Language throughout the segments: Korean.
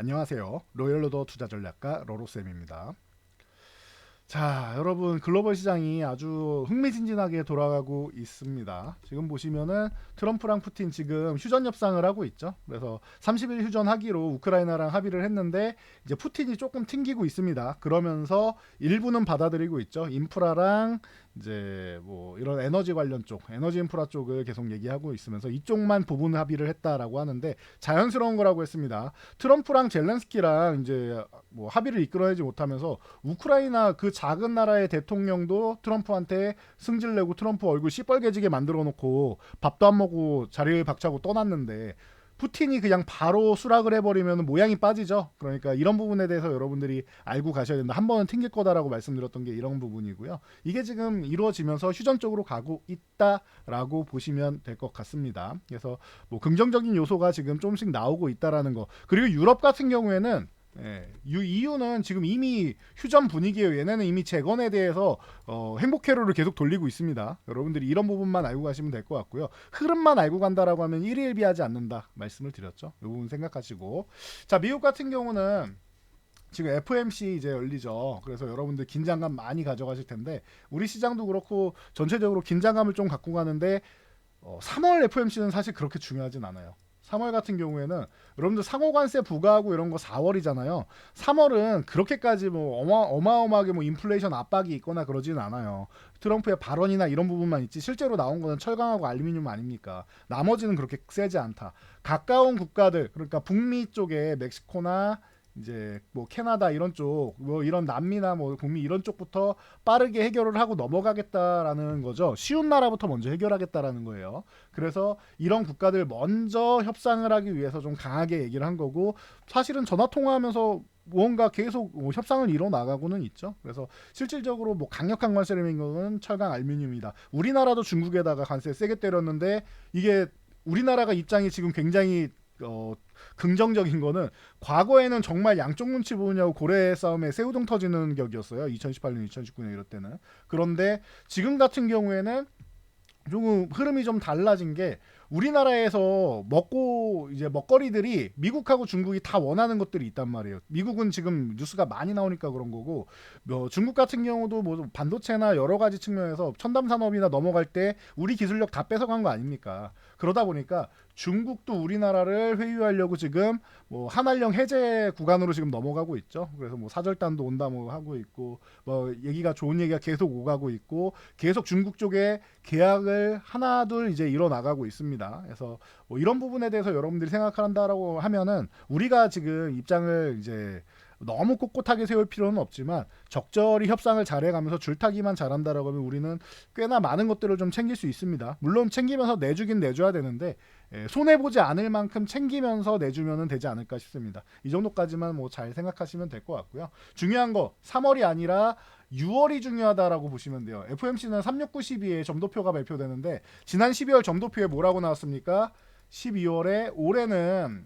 안녕하세요. 로열로더 투자전략가 러로쌤입니다. 자, 여러분 글로벌 시장이 아주 흥미진진하게 돌아가고 있습니다. 지금 보시면은 트럼프랑 푸틴 지금 휴전 협상을 하고 있죠. 그래서 30일 휴전하기로 우크라이나랑 합의를 했는데 이제 푸틴이 조금 튕기고 있습니다. 그러면서 일부는 받아들이고 있죠. 인프라랑 이제 뭐 이런 에너지 관련 쪽, 에너지 인프라 쪽을 계속 얘기하고 있으면서 이쪽만 부분 합의를 했다라고 하는데 자연스러운 거라고 했습니다. 트럼프랑 젤렌스키랑 이제 뭐 합의를 이끌어내지 못하면서 우크라이나 그 작은 나라의 대통령도 트럼프한테 승질내고 트럼프 얼굴 시뻘개지게 만들어 놓고 밥도 안 먹고 자리를 박차고 떠났는데 푸틴이 그냥 바로 수락을 해버리면 모양이 빠지죠. 그러니까 이런 부분에 대해서 여러분들이 알고 가셔야 된다. 한 번은 튕길 거다라고 말씀드렸던 게 이런 부분이고요. 이게 지금 이루어지면서 휴전 쪽으로 가고 있다라고 보시면 될 것 같습니다. 그래서 뭐 긍정적인 요소가 지금 조금씩 나오고 있다라는 거. 그리고 유럽 같은 경우에는 EU는 지금 이미 휴전 분위기예요. 얘네는 이미 재건에 대해서 행복 회로를 계속 돌리고 있습니다. 여러분들이 이런 부분만 알고 가시면 될 것 같고요. 흐름만 알고 간다라고 하면 일일비하지 않는다 말씀을 드렸죠. 이 부분 생각하시고, 자, 미국 같은 경우는 지금 FOMC 이제 열리죠. 그래서 여러분들 긴장감 많이 가져가실 텐데 우리 시장도 그렇고 전체적으로 긴장감을 좀 갖고 가는데 3월 FOMC는 사실 그렇게 중요하진 않아요. 3월 같은 경우에는 여러분들 상호관세 부과하고 이런 거 4월이잖아요. 3월은 그렇게까지 뭐 어마어마하게 뭐 인플레이션 압박이 있거나 그러지는 않아요. 트럼프의 발언이나 이런 부분만 있지 실제로 나온 거는 철강하고 알루미늄 아닙니까? 나머지는 그렇게 세지 않다. 가까운 국가들 그러니까 북미 쪽에 멕시코나 이제 뭐 캐나다 이런 쪽, 뭐 이런 남미나 뭐 북미 이런 쪽부터 빠르게 해결을 하고 넘어가겠다라는 거죠. 쉬운 나라부터 먼저 해결하겠다라는 거예요. 그래서 이런 국가들 먼저 협상을 하기 위해서 좀 강하게 얘기를 한 거고 사실은 전화 통화하면서 무언가 계속 뭐 협상을 이뤄 나가고는 있죠. 그래서 실질적으로 뭐 강력한 관세를 민 거는 철강 알루미늄이다. 우리나라도 중국에다가 관세 세게 때렸는데 이게 우리나라가 입장이 지금 굉장히 긍정적인 거는 과거에는 정말 양쪽 눈치 보느냐고 고래 싸움에 새우등 터지는 격이었어요. 2018년, 2019년 이럴 때는. 그런데 지금 같은 경우에는 조금 흐름이 좀 달라진 게 우리나라에서 먹고 이제 먹거리들이 미국하고 중국이 다 원하는 것들이 있단 말이에요. 미국은 지금 뉴스가 많이 나오니까 그런 거고 중국 같은 경우도 뭐 반도체나 여러 가지 측면에서 첨단 산업이나 넘어갈 때 우리 기술력 다 뺏어간 거 아닙니까? 그러다 보니까 중국도 우리나라를 회유하려고 지금 뭐 한한령 해제 구간으로 지금 넘어가고 있죠. 그래서 뭐 사절단도 온다 뭐 하고 있고 뭐 얘기가 좋은 얘기가 계속 오가고 있고 계속 중국 쪽에 계약을 하나둘 이제 일어 나가고 있습니다. 그래서 뭐 이런 부분에 대해서 여러분들이 생각한다라고 하면은 우리가 지금 입장을 이제 너무 꼿꼿하게 세울 필요는 없지만 적절히 협상을 잘해가면서 줄타기만 잘한다라고 하면 우리는 꽤나 많은 것들을 좀 챙길 수 있습니다. 물론 챙기면서 내주긴 내줘야 되는데 손해보지 않을 만큼 챙기면서 내주면 되지 않을까 싶습니다. 이 정도까지만 뭐 잘 생각하시면 될 것 같고요. 중요한 거 3월이 아니라 6월이 중요하다라고 보시면 돼요. FOMC는 3, 6, 9, 12에 점도표가 발표되는데 지난 12월 점도표에 뭐라고 나왔습니까? 12월에 올해는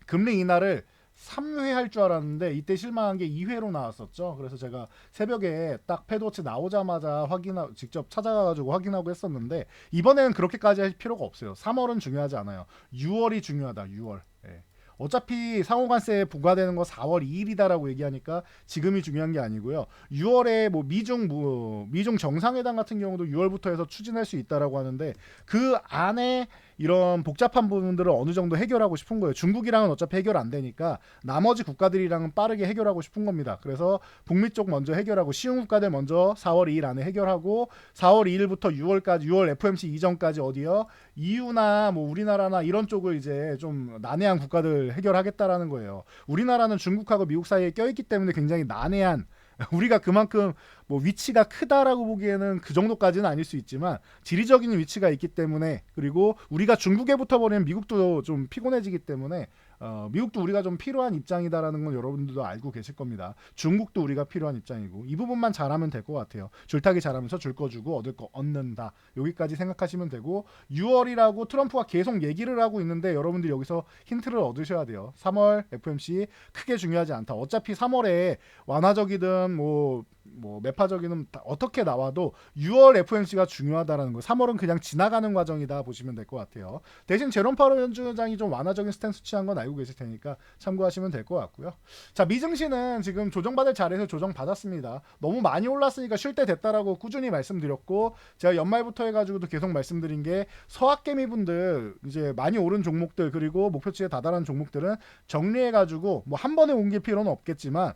금리 인하를 3회 할 줄 알았는데 이때 실망한 게 2회로 나왔었죠. 그래서 제가 새벽에 딱 패드워치 나오자마자 직접 찾아가가지고 확인하고 했었는데 이번에는 그렇게까지 할 필요가 없어요. 3월은 중요하지 않아요. 6월이 중요하다. 6월. 예. 어차피 상호관세 부과되는 거 4월 2일이다라고 얘기하니까 지금이 중요한 게 아니고요. 6월에 뭐 미중 정상회담 같은 경우도 6월부터 해서 추진할 수 있다라고 하는데 그 안에 이런 복잡한 부분들을 어느 정도 해결하고 싶은 거예요. 중국이랑은 어차피 해결 안 되니까 나머지 국가들이랑은 빠르게 해결하고 싶은 겁니다. 그래서 북미 쪽 먼저 해결하고 쉬운 국가들 먼저 4월 2일 안에 해결하고 4월 2일부터 6월까지 6월 FOMC 이전까지 어디요? EU나 뭐 우리나라나 이런 쪽을 이제 좀 난해한 국가들 해결하겠다라는 거예요. 우리나라는 중국하고 미국 사이에 껴있기 때문에 굉장히 난해한 우리가 그만큼 뭐 위치가 크다라고 보기에는 그 정도까지는 아닐 수 있지만 지리적인 위치가 있기 때문에 그리고 우리가 중국에 붙어버리면 미국도 좀 피곤해지기 때문에 미국도 우리가 좀 필요한 입장이다라는 건 여러분들도 알고 계실 겁니다. 중국도 우리가 필요한 입장이고 이 부분만 잘하면 될 것 같아요. 줄타기 잘하면서 줄 거 주고 얻을 거 얻는다. 여기까지 생각하시면 되고 6월이라고 트럼프가 계속 얘기를 하고 있는데 여러분들이 여기서 힌트를 얻으셔야 돼요. 3월 FOMC 크게 중요하지 않다. 어차피 3월에 완화적이든 뭐 몇 매파적인 어떻게 나와도 6월 FOMC가 중요하다라는 거. 3월은 그냥 지나가는 과정이다 보시면 될 것 같아요. 대신 제롬 파월 연준장이 좀 완화적인 스탠스 취한 건 알고 계실 테니까 참고하시면 될 것 같고요. 자, 미증시는 지금 조정받을 자리에서 조정받았습니다. 너무 많이 올랐으니까 쉴 때 됐다라고 꾸준히 말씀드렸고, 제가 연말부터 해가지고도 계속 말씀드린 게 서학개미분들 이제 많이 오른 종목들 그리고 목표치에 다다른 종목들은 정리해가지고 뭐 한 번에 옮길 필요는 없겠지만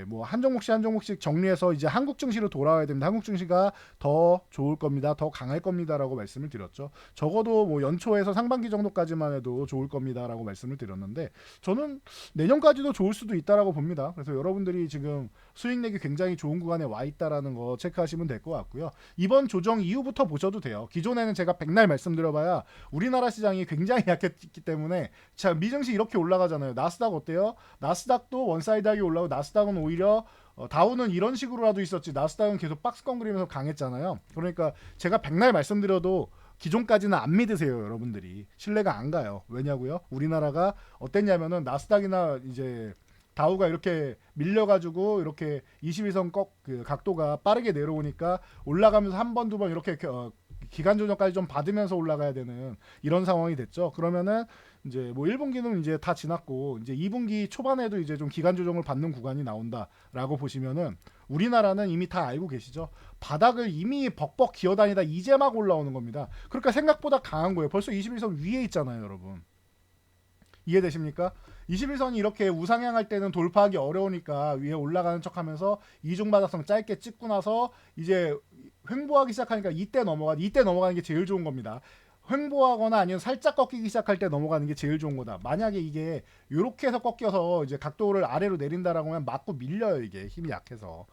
뭐 한 종목씩 정리해서 이제 한국 증시로 돌아와야 됩니다. 한국 증시가 더 좋을 겁니다. 더 강할 겁니다라고 말씀을 드렸죠. 적어도 뭐 연초에서 상반기 정도까지만 해도 좋을 겁니다라고 말씀을 드렸는데 저는 내년까지도 좋을 수도 있다라고 봅니다. 그래서 여러분들이 지금 수익 내기 굉장히 좋은 구간에 와 있다라는 거 체크하시면 될 것 같고요. 이번 조정 이후부터 보셔도 돼요. 기존에는 제가 백날 말씀드려봐야 우리나라 시장이 굉장히 약했기 때문에 자, 미증시 이렇게 올라가잖아요. 나스닥 어때요? 나스닥도 원사이드하게 올라오고 나스닥은 오히려 다우는 이런 식으로라도 있었지 나스닥은 계속 박스권 그리면서 강했잖아요. 그러니까 제가 백날 말씀드려도 기존까지는 안 믿으세요. 여러분들이 신뢰가 안 가요. 왜냐고요? 우리나라가 어땠냐면은 나스닥이나 이제 다우가 이렇게 밀려가지고 이렇게 21선 그 각도가 빠르게 내려오니까 올라가면서 한 번, 두 번 이렇게 기간 조정까지 좀 받으면서 올라가야 되는 이런 상황이 됐죠. 그러면은 이제 뭐 1분기는 이제 다 지났고 이제 2분기 초반에도 이제 좀 기간 조정을 받는 구간이 나온다라고 보시면은 우리나라는 이미 다 알고 계시죠. 바닥을 이미 벅벅 기어다니다 이제 막 올라오는 겁니다. 그러니까 생각보다 강한 거예요. 벌써 21선 위에 있잖아요, 여러분. 이해되십니까? 21선이 이렇게 우상향할 때는 돌파하기 어려우니까 위에 올라가는 척하면서 이중바닥성 짧게 찍고 나서 이제 횡보하기 시작하니까 이때 넘어가는 게 제일 좋은 겁니다. 횡보하거나 아니면 살짝 꺾이기 시작할 때 넘어가는 게 제일 좋은 거다. 만약에 이게 이렇게 해서 꺾여서 이제 각도를 아래로 내린다라고 하면 맞고 밀려요. 이게 힘이 약해서.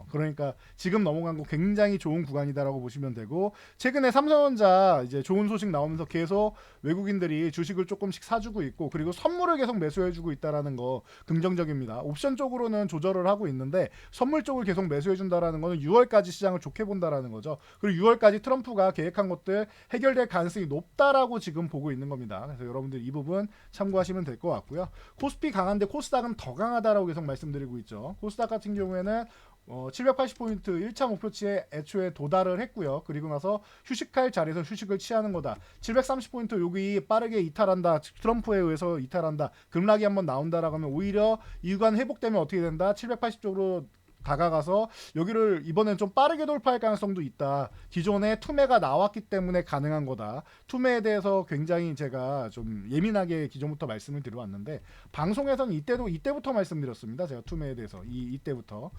그러니까 지금 넘어간 거 굉장히 좋은 구간이다라고 보시면 되고 최근에 삼성전자 이제 좋은 소식 나오면서 계속 외국인들이 주식을 조금씩 사주고 있고 그리고 선물을 계속 매수해주고 있다라는 거 긍정적입니다. 옵션 쪽으로는 조절을 하고 있는데 선물 쪽을 계속 매수해준다라는 거는 6월까지 시장을 좋게 본다라는 거죠. 그리고 6월까지 트럼프가 계획한 것들 해결될 가능성이 높다라고 지금 보고 있는 겁니다. 그래서 여러분들 이 부분 참고하시면 될 것 같고요. 코스피 강한데 코스닥은 더 강하다라고 계속 말씀드리고 있죠. 코스닥 같은 경우에는 780포인트 1차 목표치에 애초에 도달을 했고요. 그리고 나서 휴식할 자리에서 휴식을 취하는 거다. 730포인트 여기 빠르게 이탈한다. 트럼프에 의해서 이탈한다. 급락이 한번 나온다라고 하면 오히려 이 구간 회복되면 어떻게 된다? 780쪽으로 다가가서 여기를 이번엔 좀 빠르게 돌파할 가능성도 있다. 기존에 투매가 나왔기 때문에 가능한 거다. 투매에 대해서 굉장히 제가 좀 예민하게 기존부터 말씀을 드려왔는데 방송에서는 이때부터 말씀드렸습니다. 제가 투매에 대해서 이때부터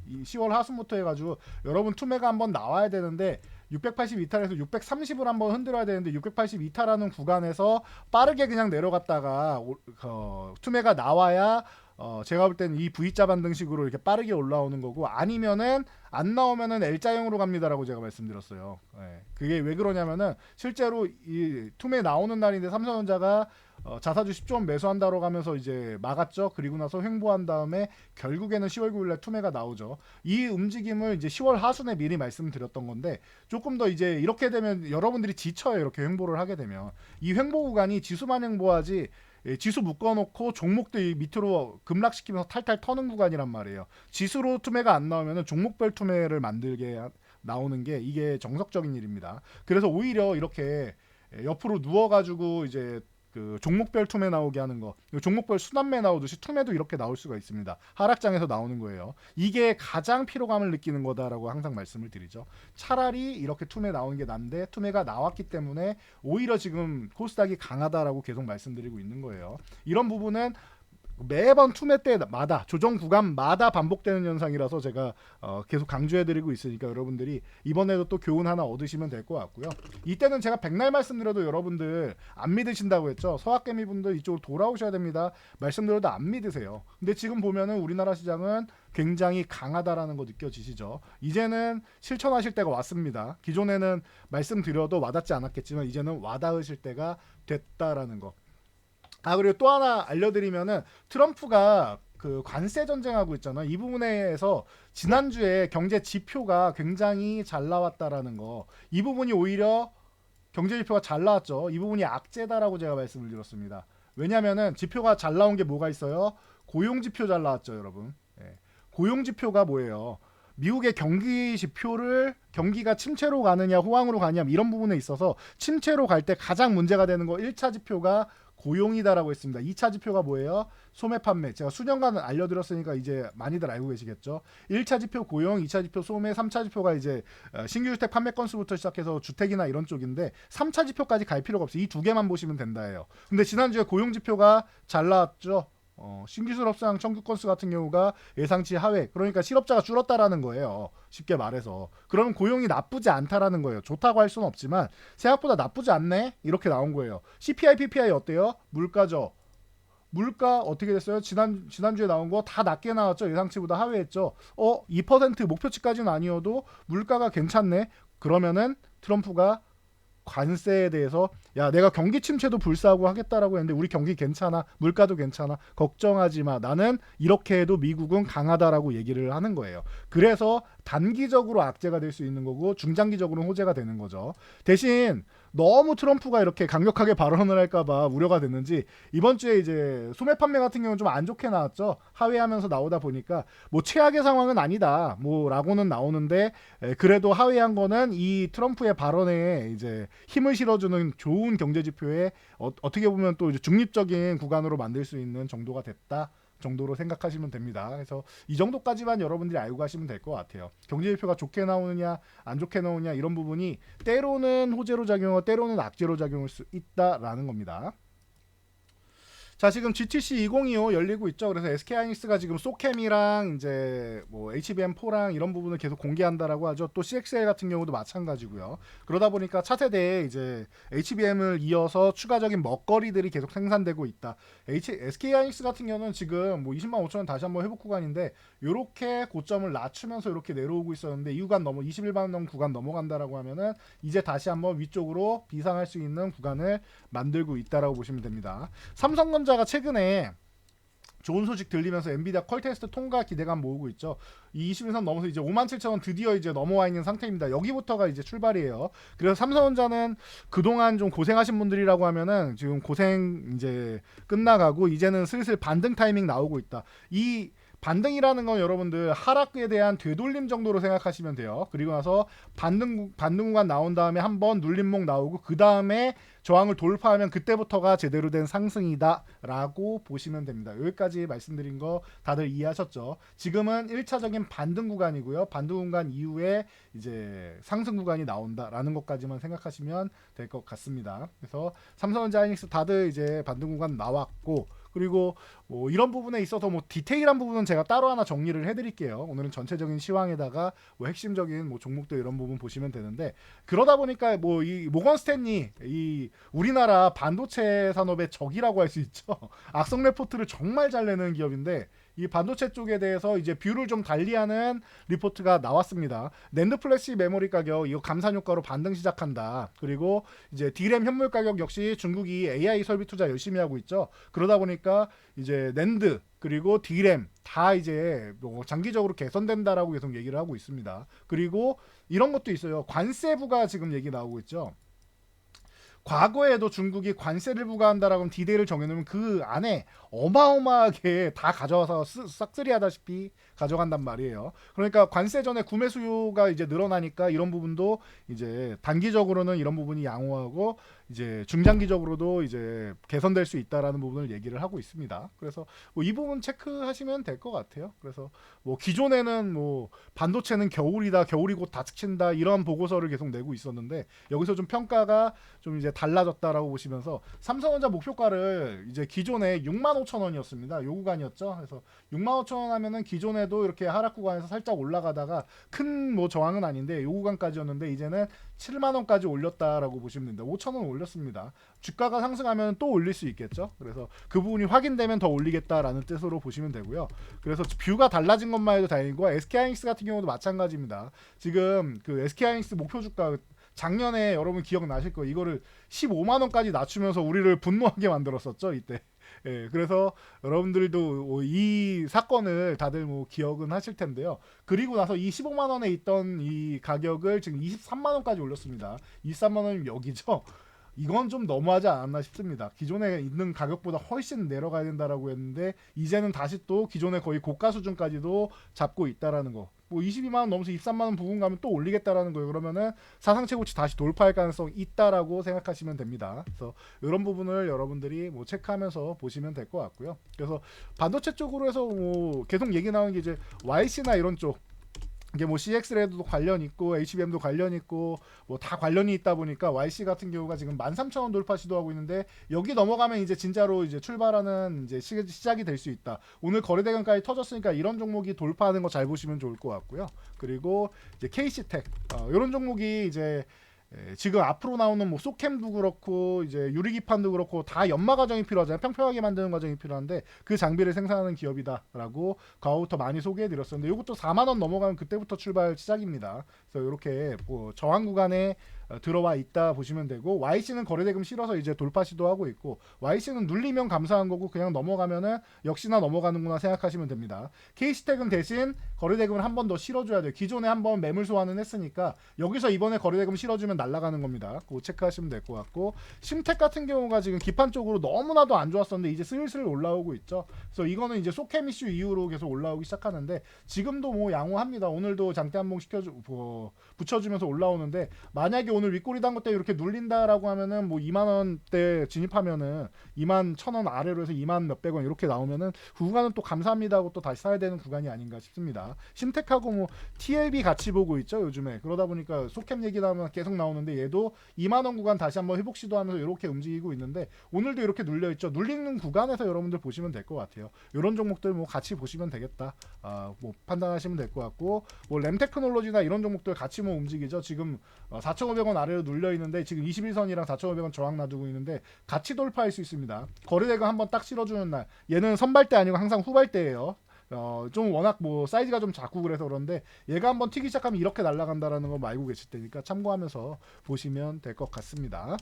이 10월 하순부터 해가지고 여러분 투매가 한번 나와야 되는데 680 이탈에서 630을 한번 흔들어야 되는데 680 이탈하는 구간에서 빠르게 그냥 내려갔다가 투매가 나와야 제가 볼 때는 이 V자 반등식으로 이렇게 빠르게 올라오는 거고 아니면은 안 나오면은 L자형으로 갑니다라고 제가 말씀드렸어요. 그게 왜 그러냐면은 실제로 이 투매 나오는 날인데 삼성전자가 자사주 10조 원 매수한다고 하면서 이제 막았죠. 그리고 나서 횡보한 다음에 결국에는 10월 9일날 투매가 나오죠. 이 움직임을 이제 10월 하순에 미리 말씀드렸던 건데 조금 더 이제 이렇게 되면 여러분들이 지쳐요. 이렇게 횡보를 하게 되면 이 횡보 구간이 지수만 횡보하지 지수 묶어놓고 종목들 밑으로 급락시키면서 탈탈 터는 구간이란 말이에요. 지수로 투매가 안 나오면 종목별 투매를 만들게 나오는 게 이게 정석적인 일입니다. 그래서 오히려 이렇게 옆으로 누워가지고 이제 그 종목별 투매 나오게 하는 거, 종목별 순환매 나오듯이 투매도 이렇게 나올 수가 있습니다. 하락장에서 나오는 거예요. 이게 가장 피로감을 느끼는 거다라고 항상 말씀을 드리죠. 차라리 이렇게 투매 나오는 게 난데 투매가 나왔기 때문에 오히려 지금 코스닥이 강하다라고 계속 말씀드리고 있는 거예요. 이런 부분은 매번 투매 때마다 조정 구간마다 반복되는 현상이라서 제가 계속 강조해드리고 있으니까 여러분들이 이번에도 또 교훈 하나 얻으시면 될 것 같고요. 이때는 제가 백날 말씀드려도 여러분들 안 믿으신다고 했죠. 서학개미 분들 이쪽으로 돌아오셔야 됩니다. 말씀드려도 안 믿으세요. 근데 지금 보면은 우리나라 시장은 굉장히 강하다라는 거 느껴지시죠. 이제는 실천하실 때가 왔습니다. 기존에는 말씀드려도 와닿지 않았겠지만 이제는 와닿으실 때가 됐다라는 거. 그리고 또 하나 알려드리면은 트럼프가 그 관세 전쟁하고 있잖아요. 이 부분에서 지난주에 경제 지표가 굉장히 잘 나왔다라는 거. 이 부분이 오히려 경제 지표가 잘 나왔죠. 이 부분이 악재다라고 제가 말씀을 드렸습니다. 왜냐면은 지표가 잘 나온 게 뭐가 있어요? 고용 지표 잘 나왔죠, 여러분. 고용 지표가 뭐예요? 미국의 경기 지표를 경기가 침체로 가느냐 호황으로 가느냐 이런 부분에 있어서 침체로 갈 때 가장 문제가 되는 거 1차 지표가 고용이다라고 했습니다. 2차 지표가 뭐예요? 소매 판매. 제가 수년간 알려드렸으니까 이제 많이들 알고 계시겠죠. 1차 지표 고용, 2차 지표 소매, 3차 지표가 이제 신규 주택 판매 건수부터 시작해서 주택이나 이런 쪽인데 3차 지표까지 갈 필요가 없어요. 이 두 개만 보시면 된다예요. 근데 지난주에 고용 지표가 잘 나왔죠. 신규 실업상 청구 건수 같은 경우가 예상치 하회, 그러니까 실업자가 줄었다라는 거예요. 쉽게 말해서. 그러면 고용이 나쁘지 않다라는 거예요. 좋다고 할 수는 없지만 생각보다 나쁘지 않네 이렇게 나온 거예요. CPI, PPI 어때요? 물가죠. 물가 어떻게 됐어요? 지난주에 나온 거 다 낮게 나왔죠. 예상치보다 하회했죠. 2% 목표치까지는 아니어도 물가가 괜찮네. 그러면은 트럼프가 관세에 대해서 야 내가 경기 침체도 불사하고 하겠다라고 했는데 우리 경기 괜찮아, 물가도 괜찮아, 걱정하지 마, 나는 이렇게 해도 미국은 강하다라고 얘기를 하는 거예요. 그래서 단기적으로 악재가 될 수 있는 거고 중장기적으로는 호재가 되는 거죠. 대신 너무 트럼프가 이렇게 강력하게 발언을 할까봐 우려가 됐는지 이번 주에 이제 소매 판매 같은 경우는 좀 안 좋게 나왔죠. 하회하면서 나오다 보니까 뭐 최악의 상황은 아니다 뭐라고는 나오는데 그래도 하회한 거는 이 트럼프의 발언에 이제 힘을 실어주는 좋은 경제 지표에 어떻게 보면 또 이제 중립적인 구간으로 만들 수 있는 정도가 됐다 정도로 생각하시면 됩니다. 그래서 이 정도까지만 여러분들이 알고 가시면 될 것 같아요. 경제지표가 좋게 나오느냐 안 좋게 나오느냐 이런 부분이 때로는 호재로 작용하고 때로는 악재로 작용할 수 있다라는 겁니다. 자 지금 GTC 2025 열리고 있죠. 그래서 SK하이닉스가 지금 소캠이랑 이제 뭐 HBM4랑 이런 부분을 계속 공개한다라고 하죠. 또 CXL 같은 경우도 마찬가지고요. 그러다 보니까 차세대에 이제 HBM을 이어서 추가적인 먹거리들이 계속 생산되고 있다. SK하이닉스 같은 경우는 지금 뭐 20만 5천 원 다시 한번 회복 구간인데 이렇게 고점을 낮추면서 이렇게 내려오고 있었는데 이 구간 넘어 21만 원 구간 넘어간다라고 하면은 이제 다시 한번 위쪽으로 비상할 수 있는 구간을 만들고 있다라고 보시면 됩니다. 삼성전자가 최근에 좋은 소식 들리면서 엔비디아 퀄 테스트 통과 기대감 모으고 있죠. 이 21선 넘어서 이제 57,000원 드디어 이제 넘어와 있는 상태입니다. 여기부터가 이제 출발이에요. 그래서 삼성전자는 그동안 좀 고생하신 분들이라고 하면은 지금 고생 이제 끝나가고 이제는 슬슬 반등 타이밍 나오고 있다. 이 반등이라는 건 여러분들 하락에 대한 되돌림 정도로 생각하시면 돼요. 그리고 나서 반등 구간 나온 다음에 한번 눌림목 나오고 그 다음에 저항을 돌파하면 그때부터가 제대로 된 상승이다라고 보시면 됩니다. 여기까지 말씀드린 거 다들 이해하셨죠? 지금은 1차적인 반등 구간이고요. 반등 구간 이후에 이제 상승 구간이 나온다라는 것까지만 생각하시면 될 것 같습니다. 그래서 삼성전자 하이닉스 다들 이제 반등 구간 나왔고 그리고 뭐 이런 부분에 있어서 뭐 디테일한 부분은 제가 따로 하나 정리를 해드릴게요. 오늘은 전체적인 시황에다가 뭐 핵심적인 뭐 종목들 이런 부분 보시면 되는데 그러다 보니까 뭐 이 모건 스탠리 이 우리나라 반도체 산업의 적이라고 할 수 있죠. 악성 레포트를 정말 잘 내는 기업인데 이 반도체 쪽에 대해서 이제 뷰를 좀 달리하는 리포트가 나왔습니다. 낸드 플래시 메모리 가격 이거 감산 효과로 반등 시작한다. 그리고 이제 D램 현물 가격 역시 중국이 AI 설비 투자 열심히 하고 있죠. 그러다 보니까 이제 낸드 그리고 D램 다 이제 뭐 장기적으로 개선된다라고 계속 얘기를 하고 있습니다. 그리고 이런 것도 있어요. 관세 부과 지금 얘기 나오고 있죠. 과거에도 중국이 관세를 부과한다라고 하면 디데이를 정해놓으면 그 안에 어마어마하게 다 가져와서 싹쓸이 하다시피 가져간단 말이에요. 그러니까 관세 전에 구매 수요가 이제 늘어나니까 이런 부분도 이제 단기적으로는 이런 부분이 양호하고 이제 중장기적으로도 이제 개선될 수 있다라는 부분을 얘기를 하고 있습니다. 그래서 뭐 이 부분 체크하시면 될 것 같아요. 그래서 뭐 기존에는 뭐 반도체는 겨울이다, 겨울이 곧 닥친다 이런 보고서를 계속 내고 있었는데 여기서 좀 평가가 좀 이제 달라졌다라고 보시면서 삼성전자 목표가를 이제 기존에 65,000원이었습니다. 요 구간이었죠. 그래서 65,000원 하면은 기존에도 이렇게 하락 구간에서 살짝 올라가다가 큰 뭐 저항은 아닌데 요 구간까지였는데 이제는 7만 원까지 올렸다라고 보시면 됩니다. 5,000원 올렸습니다. 주가가 상승하면 또 올릴 수 있겠죠. 그래서 그 부분이 확인되면 더 올리겠다라는 뜻으로 보시면 되고요. 그래서 뷰가 달라진 것만 해도 다행이고 SK하이닉스 같은 경우도 마찬가지입니다. 지금 그 SK하이닉스 목표 주가 작년에 여러분 기억나실 거예요. 이거를 15만 원까지 낮추면서 우리를 분노하게 만들었었죠, 이때. 예, 그래서 여러분들도 이 사건을 다들 뭐 기억은 하실 텐데요. 그리고 나서 이 15만 원에 있던 이 가격을 지금 23만 원까지 올렸습니다. 23만 원이면 여기죠. 이건 좀 너무하지 않았나 싶습니다. 기존에 있는 가격보다 훨씬 내려가야 된다라고 했는데 이제는 다시 또 기존의 거의 고가 수준까지도 잡고 있다라는 거. 뭐 22만 원 넘어서 23만 원 부근 가면 또 올리겠다라는 거예요. 그러면은 사상 최고치 다시 돌파할 가능성이 있다라고 생각하시면 됩니다. 그래서 이런 부분을 여러분들이 뭐 체크하면서 보시면 될 것 같고요. 그래서 반도체 쪽으로 해서 뭐 계속 얘기 나오는 게 이제 YC나 이런 쪽, 이게 뭐 CX레도 관련 있고 HBM도 관련 있고 뭐 다 관련이 있다 보니까 YC 같은 경우가 지금 13,000원 돌파 시도하고 있는데, 여기 넘어가면 이제 진짜로 이제 출발하는 이제 시작이 될 수 있다. 오늘 거래대금까지 터졌으니까 이런 종목이 돌파하는 거 잘 보시면 좋을 것 같고요. 그리고 이제 KC텍 이런 종목이 이제 지금 앞으로 나오는 뭐 소캠도 그렇고 이제 유리기판도 그렇고 다 연마 과정이 필요하잖아요. 평평하게 만드는 과정이 필요한데 그 장비를 생산하는 기업이다라고 과거부터 많이 소개해드렸었는데, 이것도 4만 원 넘어가면 그때부터 출발 시작입니다. 그래서 이렇게 뭐 저항 구간에 들어와 있다 보시면 되고, YC는 거래대금 실어서 이제 돌파 시도하고 있고, YC는 눌리면 감사한 거고 그냥 넘어가면은 역시나 넘어가는구나 생각하시면 됩니다. KC텍은 대신 거래대금을 한 번 더 실어줘야 돼요. 기존에 한 번 매물 소환은 했으니까 여기서 이번에 거래대금 실어주면 날아가는 겁니다. 그거 체크하시면 될 것 같고, 심텍 같은 경우가 지금 기판 쪽으로 너무나도 안 좋았었는데 이제 슬슬 올라오고 있죠. 그래서 이거는 이제 소캠 이슈 이후로 계속 올라오기 시작하는데, 지금도 뭐 양호합니다. 오늘도 장대 한봉 붙여주면서 올라오는데, 만약에 오늘 윗꼬리 단 것 때문에 이렇게 눌린다라고 하면은 뭐 2만 원대 진입하면은 2만 1,000원 아래로 해서 2만 몇백 원 이렇게 나오면은 그 구간은 또 감사합니다 하고 또 다시 사야 되는 구간이 아닌가 싶습니다. 심텍하고 뭐 TLB 같이 보고 있죠 요즘에. 그러다 보니까 소캠 얘기 나오면 계속 나오는데, 얘도 2만 원 구간 다시 한번 회복 시도하면서 이렇게 움직이고 있는데, 오늘도 이렇게 눌려 있죠. 눌리는 구간에서 여러분들 보시면 될 것 같아요. 이런 종목들 뭐 같이 보시면 되겠다. 뭐 판단하시면 될 것 같고, 뭐 램테크놀로지나 이런 종목들 같이 뭐 움직이죠. 지금 4,500원 아래로 눌려 있는데 지금 21선이랑 4,500원 저항 놔두고 있는데 같이 돌파할 수 있습니다. 거래대금 한번 딱 실어주는 날, 얘는 선발대 아니고 항상 후발대예요. 좀 워낙 뭐 사이즈가 좀 작고 그래서 그런데 얘가 한번 튀기 시작하면 이렇게 날아간다라는 거 알고 계실 테니까 참고하면서 보시면 될 것 같습니다.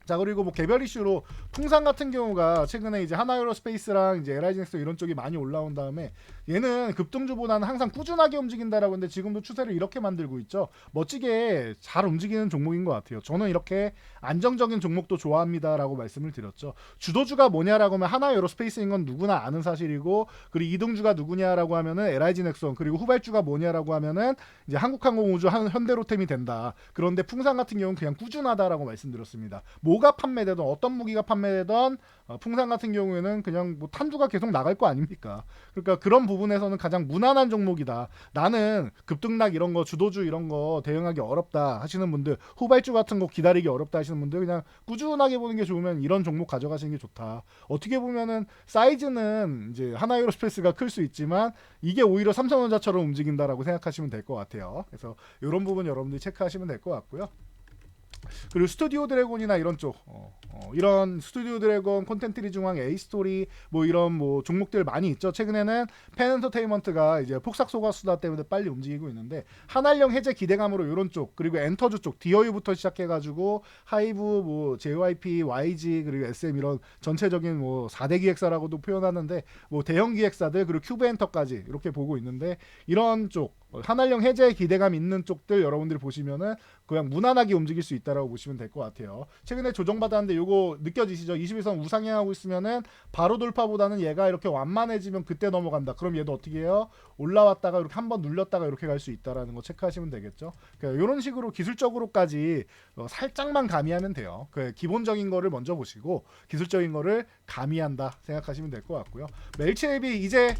자, 그리고 뭐 개별 이슈로 풍산 같은 경우가 최근에 이제 하나에어로스페이스랑 이제 LIG넥스 이런 쪽이 많이 올라온 다음에, 얘는 급등주보다는 항상 꾸준하게 움직인다라고 했는데 지금도 추세를 이렇게 만들고 있죠. 멋지게 잘 움직이는 종목인 것 같아요. 저는 이렇게 안정적인 종목도 좋아합니다라고 말씀을 드렸죠. 주도주가 뭐냐라고 하면 하나에어로스페이스인 건 누구나 아는 사실이고, 그리고 이등주가 누구냐라고 하면은 LIG넥슨, 그리고 후발주가 뭐냐라고 하면은 이제 한국항공우주 현대로템이 된다. 그런데 풍산 같은 경우는 그냥 꾸준하다라고 말씀드렸습니다. 뭐가 판매되든 어떤 무기가 판매되든 풍산 같은 경우에는 그냥 뭐 탄두가 계속 나갈 거 아닙니까? 그러니까 그런 부분에서는 가장 무난한 종목이다. 나는 급등락 이런 거, 주도주 이런 거 대응하기 어렵다 하시는 분들, 후발주 같은 거 기다리기 어렵다 하시는 분들, 그냥 꾸준하게 보는 게 좋으면 이런 종목 가져가시는 게 좋다. 어떻게 보면은 사이즈는 이제 하나에어로스페이스가 클 수 있지만 이게 오히려 삼성전자처럼 움직인다라고 생각하시면 될 것 같아요. 그래서 이런 부분 여러분들이 체크하시면 될 것 같고요. 그리고 스튜디오 드래곤이나 이런 쪽 이런 스튜디오 드래곤, 콘텐트리 중앙, 에이스토리 뭐 이런 뭐 종목들 많이 있죠. 최근에는 펜엔터테인먼트가 이제 폭삭 소가수다 때문에 빨리 움직이고 있는데, 한알령 해제 기대감으로 이런 쪽, 그리고 엔터주 쪽 디어유부터 시작해가지고 하이브, 뭐 JYP, YG, 그리고 SM 이런 전체적인 뭐 4대 기획사라고도 표현하는데 뭐 대형 기획사들, 그리고 큐브엔터까지 이렇게 보고 있는데, 이런 쪽 한알령 해제 기대감 있는 쪽들 여러분들이 보시면은 그냥 무난하게 움직일 수 있다라고 보시면 될 것 같아요. 최근에 조정받았는데 요거 느껴지시죠? 21선 우상향하고 있으면은 바로 돌파보다는 얘가 이렇게 완만해지면 그때 넘어간다. 그럼 얘도 어떻게 해요? 올라왔다가 이렇게 한번 눌렸다가 이렇게 갈 수 있다라는 거 체크하시면 되겠죠. 그러니까 이런 식으로 기술적으로까지 살짝만 가미하면 돼요. 그 기본적인 거를 먼저 보시고 기술적인 거를 가미한다 생각하시면 될 것 같고요. 멜치앱이 이제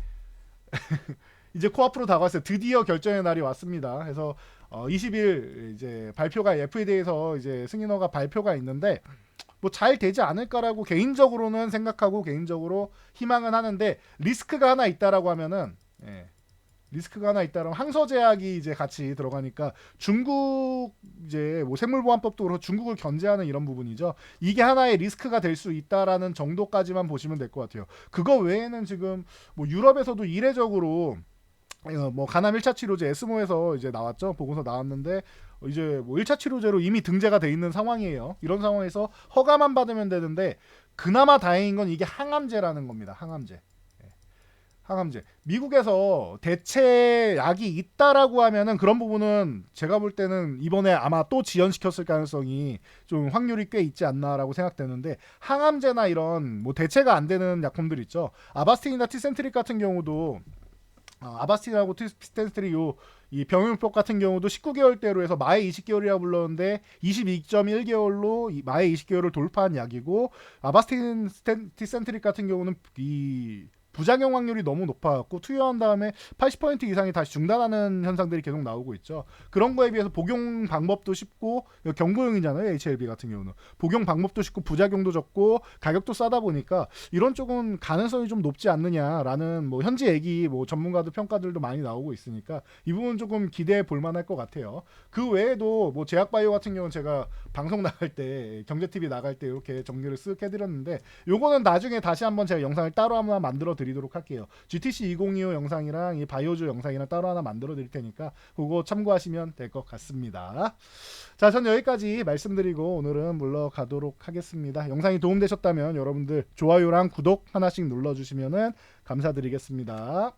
코앞으로 다가왔어요. 드디어 결정의 날이 왔습니다. 그래서 20일 이제 발표가 FAD에서 이제 승인허가 발표가 있는데, 뭐 잘 되지 않을까라고 개인적으로는 생각하고 개인적으로 희망은 하는데, 리스크가 하나 있다라고 하면은 리스크가 하나 있다라면 항서제약이 이제 같이 들어가니까 중국 이제 뭐 생물보안법도 그렇고 중국을 견제하는 이런 부분이죠. 이게 하나의 리스크가 될 수 있다라는 정도까지만 보시면 될 것 같아요. 그거 외에는 지금 뭐 유럽에서도 이례적으로 뭐 간암 1차 치료제 에스모에서 이제 나왔죠. 보고서 나왔는데 이제 뭐 1차 치료제로 이미 등재가 돼 있는 상황이에요. 이런 상황에서 허가만 받으면 되는데, 그나마 다행인 건 이게 항암제라는 겁니다. 항암제. 미국에서 대체 약이 있다라고 하면은 그런 부분은 제가 볼 때는 이번에 아마 또 지연시켰을 가능성이 좀 확률이 꽤 있지 않나라고 생각되는데, 항암제나 이런 뭐 대체가 안 되는 약품들 있죠. 아바스틴이나 티센트릭 같은 경우도 아바스틴하고 스탠스트리 이 병용법 같은 경우도 19개월대로 해서 마의 20개월이라고 불렀는데 22.1개월로 마의 20개월을 돌파한 약이고, 아바스틴 스탠트릭 같은 경우는 이 부작용 확률이 너무 높아갖고 투여한 다음에 80% 이상이 다시 중단하는 현상들이 계속 나오고 있죠. 그런 거에 비해서 복용 방법도 쉽고, 경구용이잖아요 HLB 같은 경우는. 복용 방법도 쉽고 부작용도 적고 가격도 싸다 보니까 이런 쪽은 가능성이 좀 높지 않느냐라는 뭐 현지 얘기, 뭐 전문가들 평가들도 많이 나오고 있으니까 이 부분 조금 기대해 볼 만할 것 같아요. 그 외에도 뭐 제약바이오 같은 경우는 제가 방송 나갈 때, 경제 TV 나갈 때 이렇게 정리를 쓱 해드렸는데, 요거는 나중에 다시 한번 제가 영상을 따로 한번 만들어 드리도록 할게요. GTC 2025 영상이랑 이 바이오주 영상이랑 따로 하나 만들어 드릴 테니까 그거 참고하시면 될 것 같습니다. 자, 전 여기까지 말씀드리고 오늘은 물러가도록 하겠습니다. 영상이 도움되셨다면 여러분들 좋아요랑 구독 하나씩 눌러주시면 감사드리겠습니다.